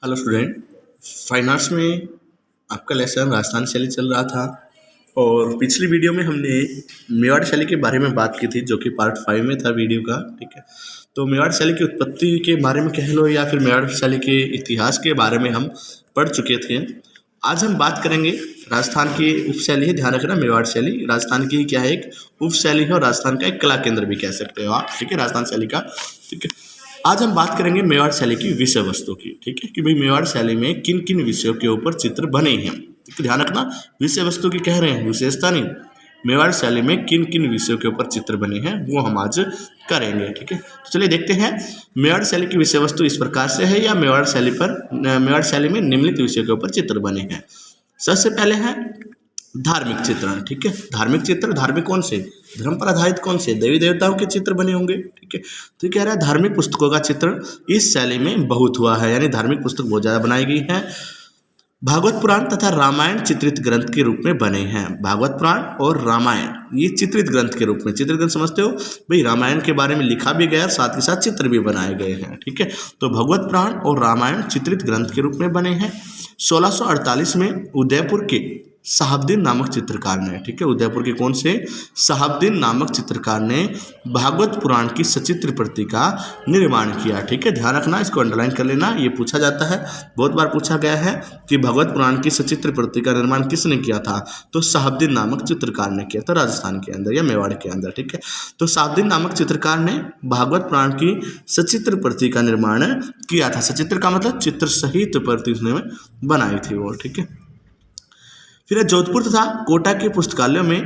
Hello student. Fine arts में आपका lesson Rajasthan शैली चल रहा था और पिछली वीडियो में हमने मेवाड़ शैली के बारे में बात की थी, जो कि पार्ट 5 में था वीडियो का। ठीक है, तो मेवाड़ शैली की उत्पत्ति के बारे में कह लो या फिर मेवाड़ शैली के इतिहास के बारे में हम पढ़ चुके थे। आज हम बात करेंगे राजस्थान की उपशैली है। ध्यान रखना, मेवाड़ शैली राजस्थान की क्या है, एक उपशैली है और राजस्थान का एक कला केंद्र भी कह सकते हो आप। ठीक है, राजस्थान शैली का। ठीक है, आज हम बात करेंगे मेवाड़ शैली की विषय वस्तु की। ठीक है, कि भाई मेवाड़ शैली में किन किन विषयों के ऊपर चित्र बने हैं। ठीक है, ध्यान रखना, विषय वस्तु की कह रहे हैं, विशेषता नहीं। मेवाड़ शैली में किन किन विषयों के ऊपर चित्र बने हैं वो हम आज करेंगे। ठीक है, तो चलिए देखते हैं मेवाड़ शैली की विषय वस्तु इस प्रकार से है या मेवाड़ शैली में निम्नलिखित विषयों के ऊपर चित्र बने हैं। सबसे पहले है धार्मिक चित्रण। ठीक है, धार्मिक चित्र, धार्मिक कौन से, धर्म पर आधारित कौन से, देवी देवताओं के चित्र बने होंगे। ठीक है, तो कह रहा है धार्मिक पुस्तकों का चित्रण इस शैली में बहुत हुआ है, यानी धार्मिक पुस्तक बहुत ज़्यादा बनाई गई है। भागवत पुराण तथा रामायण चित्रित ग्रंथ के रूप में बने हैं। भागवत पुराण और रामायण ये चित्रित ग्रंथ के रूप में, चित्रित ग्रंथ समझते हो भाई, रामायण के बारे में लिखा भी गया, साथ ही साथ चित्र भी बनाए गए हैं। ठीक है, तो भगवत पुराण और रामायण चित्रित ग्रंथ के रूप में बने हैं। 1648 में उदयपुर के शहाबुद्दीन नामक चित्रकार ने, ठीक है, उदयपुर के कौन से, शहाबुद्दीन नामक चित्रकार ने भागवत पुराण की सचित्र प्रति का निर्माण किया। ठीक है, ध्यान रखना, इसको अंडरलाइन कर लेना, ये पूछा जाता है, बहुत बार पूछा गया है कि भागवत पुराण की सचित्र प्रति का निर्माण किसने किया था, तो शहाबुद्दीन नामक चित्रकार ने किया था, राजस्थान के अंदर या मेवाड़ के अंदर। ठीक है, तो शहाबुद्दीन नामक चित्रकार ने भागवत पुराण की सचित्र प्रति का निर्माण किया था। सचित्र का मतलब चित्र सहित प्रति उसने बनाई थी वो। ठीक है, फिर जोधपुर तथा कोटा के पुस्तकालयों में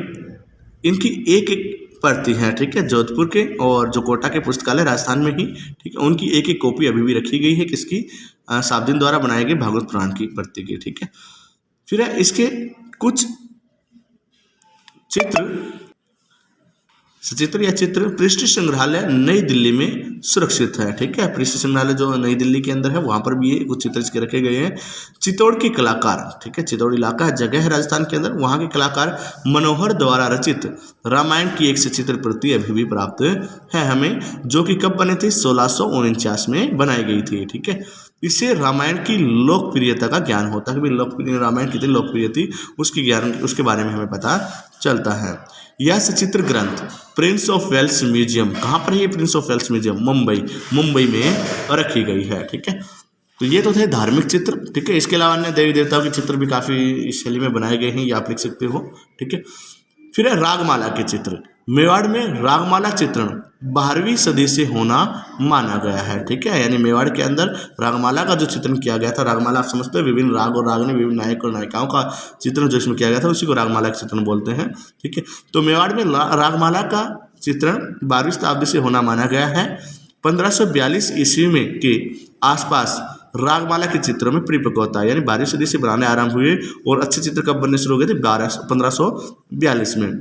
इनकी एक एक प्रति है। ठीक है, जोधपुर के और जो कोटा के पुस्तकालय राजस्थान में ही, ठीक है, उनकी एक एक कॉपी अभी भी रखी गई है, किसकी, शहाबुद्दीन द्वारा बनाई गई भागवत पुराण की प्रति की। ठीक है, फिर इसके कुछ चित्र, सचित्र या चित्र पृष्ठ संग्रहालय नई दिल्ली में सुरक्षित है। ठीक है, पृष्ठ संग्रहालय जो नई दिल्ली के अंदर है वहाँ पर भी ये कुछ चित्र इसके रखे गए हैं। चित्तौड़ के कलाकार, ठीक है, चित्तौड़ इलाका जगह है राजस्थान के अंदर, वहाँ के कलाकार मनोहर द्वारा रचित रामायण की एक सचित्र प्रति अभी भी प्राप्त है हमें, जो कि कब बने थे, 1649 में बनाई गई थी। ठीक है, इससे रामायण की लोकप्रियता का ज्ञान होता है कि लोकप्रिय रामायण कितनी लोकप्रिय थी, उसके बारे में हमें पता चलता है। यह सचित्र ग्रंथ प्रिंस ऑफ वेल्स म्यूजियम, कहाँ पर है ये Prince of Wales Museum, Mumbai में रखी गई है। ठीक है, तो ये तो थे धार्मिक चित्र। ठीक है, इसके अलावा अन्य देवी देवताओं के चित्र भी काफ़ी इस शैली में बनाए गए हैं, ये आप लिख सकते हो। ठीक है, फिर है रागमाला के चित्र। मेवाड़ में रागमाला चित्रण 12वीं सदी से होना माना गया है। ठीक है, यानी मेवाड़ के अंदर रागमाला का जो चित्रण किया गया था, रागमाला आप समझते हो, विभिन्न राग और रागनी, विभिन्न नायक और नायिकाओं का चित्रण जो इसमें किया गया था, उसी को रागमाला का चित्रण बोलते हैं। ठीक है, तो मेवाड़ में रागमाला का चित्रण 12वीं शताब्दी से होना माना गया है। 1542 ईस्वी में के आसपास रागमाला के चित्रों में परिपक्वता, यानी 12वीं सदी से बनाने आरंभ हुए और अच्छे चित्र कब बनने शुरू हो गए थे, 1542 में।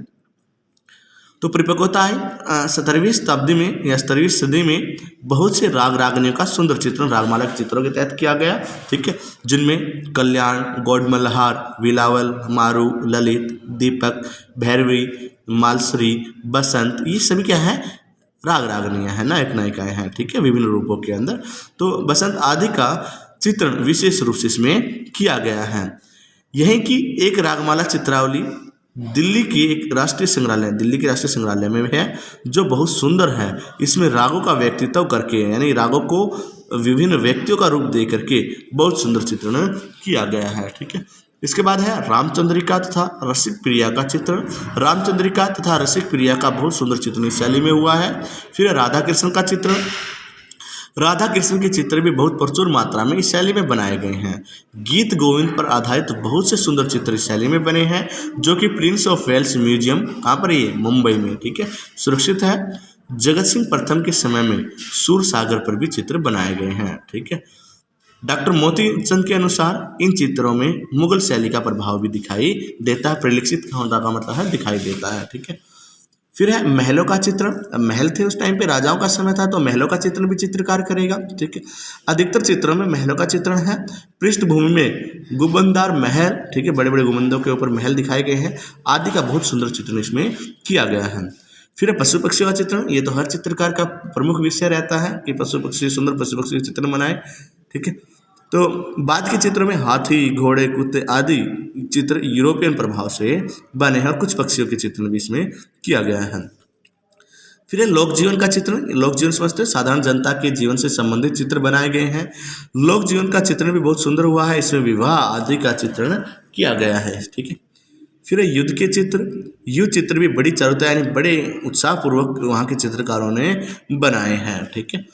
तो परिपक्वता आई 17वीं शताब्दी में या 17वीं सदी में बहुत से राग रागनियों का सुंदर चित्रण रागमाला के चित्रों के तहत किया गया। ठीक है, जिनमें कल्याण, गौड़ मल्हार, बिलावल, मारू, ललित, दीपक, भैरवी, मालसरी, बसंत, ये सभी क्या है, राग रागनियाँ हैं, नायक नायिकाएँ हैं। ठीक है, विभिन्न रूपों के अंदर, तो बसंत आदि का चित्रण विशेष रूप से इसमें किया गया है। यहीं की एक रागमाला चित्रावली दिल्ली की एक राष्ट्रीय संग्रहालय, दिल्ली के राष्ट्रीय संग्रहालय में है, जो बहुत सुंदर है। इसमें रागों का व्यक्तित्व करके, यानी रागों को विभिन्न व्यक्तियों का रूप दे करके बहुत सुंदर चित्रण किया गया है। ठीक है, इसके बाद है रामचंद्रिका तथा रसिक प्रिया का चित्रण। रामचंद्रिका तथा रसिक प्रिया का बहुत सुंदर चित्रण इस शैली में हुआ है। फिर राधा कृष्ण का चित्रण। राधा कृष्ण के चित्र भी बहुत प्रचुर मात्रा में इस शैली में बनाए गए हैं। गीत गोविंद पर आधारित बहुत से सुंदर चित्र इस शैली में बने हैं, जो कि प्रिंस ऑफ वेल्स म्यूजियम, कहाँ पर ये, मुंबई में, ठीक है, सुरक्षित है। जगत सिंह प्रथम के समय में सूर सागर पर भी चित्र बनाए गए हैं। ठीक है, डॉक्टर मोती चंद के अनुसार इन चित्रों में मुगल शैली का प्रभाव भी दिखाई देता है। परिलक्षित होने का मतलब है दिखाई देता है। ठीक है, फिर है महलों का चित्रण। महल थे उस टाइम पे, राजाओं का समय था, तो महलों का चित्रण भी चित्रकार करेगा। ठीक है, अधिकतर चित्रों में महलों का चित्रण है। पृष्ठभूमि में गुंबददार महल, ठीक है, बड़े बड़े गुंबदों के ऊपर महल दिखाए गए हैं, आदि का बहुत सुंदर चित्रण इसमें किया गया है। फिर है पशु पक्षियों का चित्रण। ये तो हर चित्रकार का प्रमुख विषय रहता है कि पशु पक्षी, सुंदर पशु पक्षी चित्रण बनाए। ठीक है, तो बाद के चित्रों में हाथी, घोड़े, कुत्ते आदि चित्र यूरोपियन प्रभाव से बने हैं और कुछ पक्षियों के चित्रण भी इसमें किया गया है। फिर है लोक जीवन का चित्रण। लोक जीवन समझते हैं, साधारण जनता के जीवन से संबंधित चित्र बनाए गए हैं। लोक जीवन का चित्रण भी बहुत सुंदर हुआ है, इसमें विवाह आदि का चित्रण किया गया है। ठीक है। फिर है युद्ध के चित्र। युद्ध चित्र भी बड़ी चारुता यानी बड़े उत्साहपूर्वक वहाँ के चित्रकारों ने बनाए हैं। ठीक है।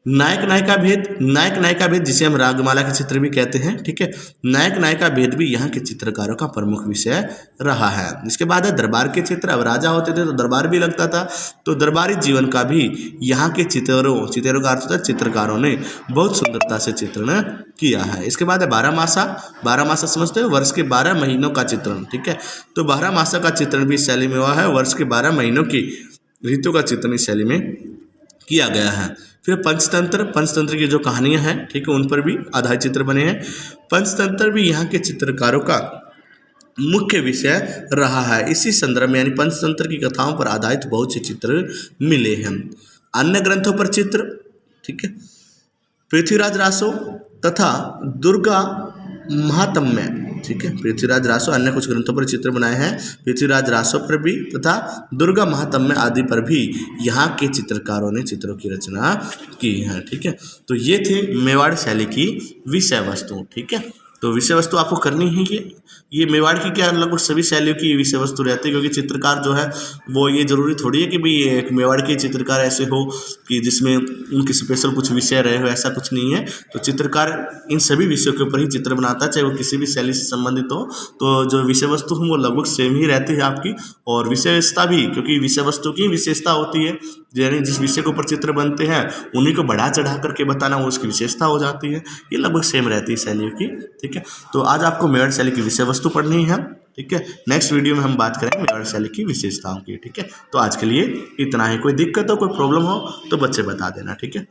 नायक नायिका भेद। नायक नायिका भेद जिसे हम रागमाला के चित्र भी कहते हैं। ठीक है। नायक नायिका भेद भी यहाँ के चित्रकारों का प्रमुख विषय रहा है। इसके बाद है दरबार के चित्र। अब राजा होते थे तो दरबार भी लगता था, तो दरबारी जीवन का भी यहाँ के चित्रों का अर्थ होता है चित्रकारों ने बहुत सुंदरता से चित्रण किया है। इसके बाद है बारहमासा। बारहमासा समझते हो, वर्ष के 12 महीनों का चित्रण। ठीक है। तो बारहमासा का चित्रण भी इस शैली में हुआ है, वर्ष के 12 महीनों की ऋतु का चित्रण इस शैली में किया गया है। फिर पंचतंत्र। पंचतंत्र की जो कहानियां हैं, ठीक है, उन पर भी आधारित चित्र बने हैं। पंचतंत्र भी यहाँ के चित्रकारों का मुख्य विषय रहा है। इसी संदर्भ में यानी पंचतंत्र की कथाओं पर आधारित बहुत से चित्र मिले हैं। अन्य ग्रंथों पर चित्र, ठीक है, पृथ्वीराज रासो तथा दुर्गा महात्म्य। ठीक है। पृथ्वीराज रासो अन्य कुछ ग्रंथों पर चित्र बनाए हैं, पृथ्वीराज रासो पर भी तथा दुर्गा महात्म्य आदि पर भी यहाँ के चित्रकारों ने चित्रों की रचना की है। ठीक है। तो ये थे मेवाड़ शैली की विषय वस्तु। ठीक है। तो विषय वस्तु आपको करनी है ये मेवाड़ की क्या लगभग सभी शैलियों की विषय वस्तु रहती है, क्योंकि चित्रकार जो है वो ये जरूरी थोड़ी है कि भाई एक मेवाड़ के चित्रकार ऐसे हो कि जिसमें उनके स्पेशल कुछ विषय रहे हो, ऐसा कुछ नहीं है। तो चित्रकार इन सभी विषयों के ऊपर ही चित्र बनाता है, चाहे वो किसी भी शैली से संबंधित हो। तो जो विषय वस्तु हो वो लगभग सेम ही रहती है आपकी, और विशेषता भी, क्योंकि विषय वस्तु की विशेषता होती है, यानी जिस विषय के ऊपर चित्र बनते हैं उन्हीं को बढ़ा चढ़ा करके बताना वो उसकी विशेषता हो जाती है। ये लगभग सेम रहती है शैलियों की। ठीक है। तो आज आपको मेवाड़ शैली की विषय वस्तु पढ़नी है। ठीक है। नेक्स्ट वीडियो में हम बात करेंगे मेवाड़ शैली की विशेषताओं की। ठीक है। तो आज के लिए इतना ही। कोई दिक्कत हो, कोई प्रॉब्लम हो तो बच्चे बता देना। ठीक है।